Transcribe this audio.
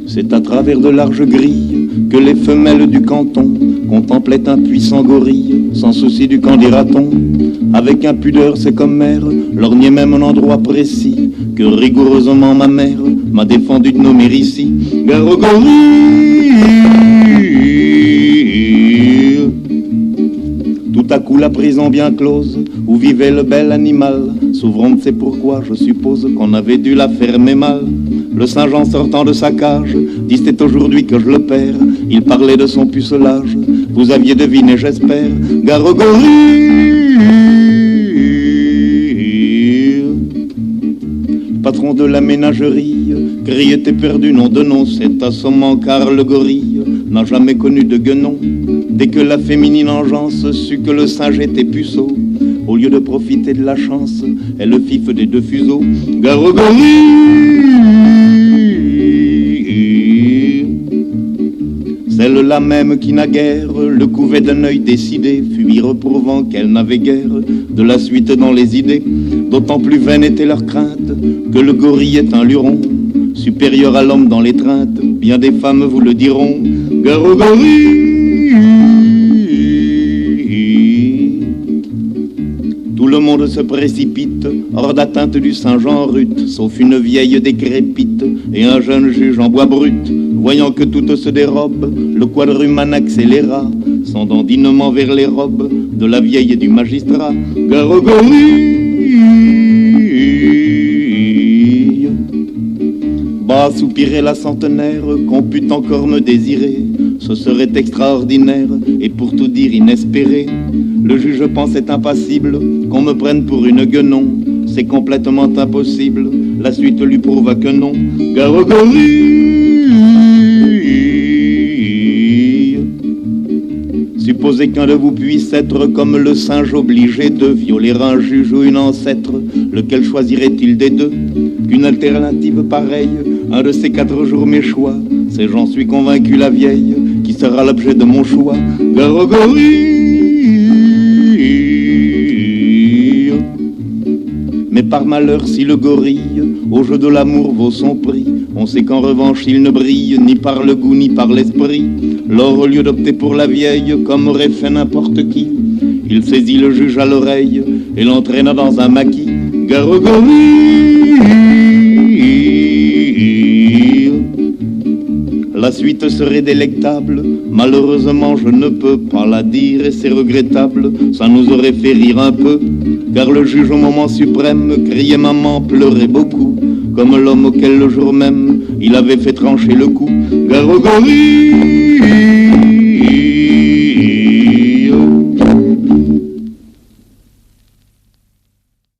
C'est à travers de larges grilles que les femelles du canton contemplaient un puissant gorille, sans souci du qu'en dira-t-on. Avec impudeur, c'est comme mère, lorgnait même un endroit précis que rigoureusement ma mère m'a défendu de nommer ici. Gare au gorille. Tout à coup la prison bien close, où vivait le bel animal, s'ouvrant, c'est pourquoi je suppose qu'on avait dû la fermer mal. Le singe en sortant de sa cage dit c'est aujourd'hui que je le perds. Il parlait de son pucelage, vous aviez deviné j'espère. Gare au gorille. Patron de la ménagerie criait éperdu nom de nom, c'est assommant car le gorille n'a jamais connu de guenon. Dès que la féminine engeance sut que le singe était puceau, au lieu de profiter de la chance, elle le fif des deux fuseaux. Gare au gorille. Celle-là même qui naguère le couvait d'un œil décidé, fut y reprouvant qu'elle n'avait guère de la suite dans les idées. D'autant plus vaine était leur crainte que le gorille est un luron, supérieur à l'homme dans l'étreinte, bien des femmes vous le diront. Gare au gorille. Tout le monde se précipite hors d'atteinte du singe en rut, sauf une vieille décrépite et un jeune juge en bois brut. Voyant que tout se dérobe, le quadrumane accéléra son dandinement vers les robes de la vieille et du magistrat. Gare au gorille. Bas soupirait la centenaire, qu'on pût encore me désirer, ce serait extraordinaire et pour tout dire inespéré. Le juge pensait impassible qu'on me prenne pour une guenon, c'est complètement impossible, la suite lui prouva que non. Gare au gorille. Supposez qu'un de vous puisse être comme le singe obligé de violer un juge ou une ancêtre, lequel choisirait-il des deux? Qu'une alternative pareille, un de ces 4 jours mes choix, c'est j'en suis convaincu la vieille, qui sera l'objet de mon choix. Gare au gorille. Mais par malheur si le gorille au jeu de l'amour vaut son prix, on sait qu'en revanche il ne brille ni par le goût ni par l'esprit. Lors au lieu d'opter pour la vieille comme aurait fait n'importe qui, il saisit le juge à l'oreille et l'entraîna dans un maquis. Gare au gorille. La suite serait délectable, malheureusement je ne peux pas la dire et c'est regrettable, ça nous aurait fait rire un peu, car le juge au moment suprême criait maman, pleurait beaucoup, comme l'homme auquel le jour même il avait fait trancher le cou. Gare au gorille.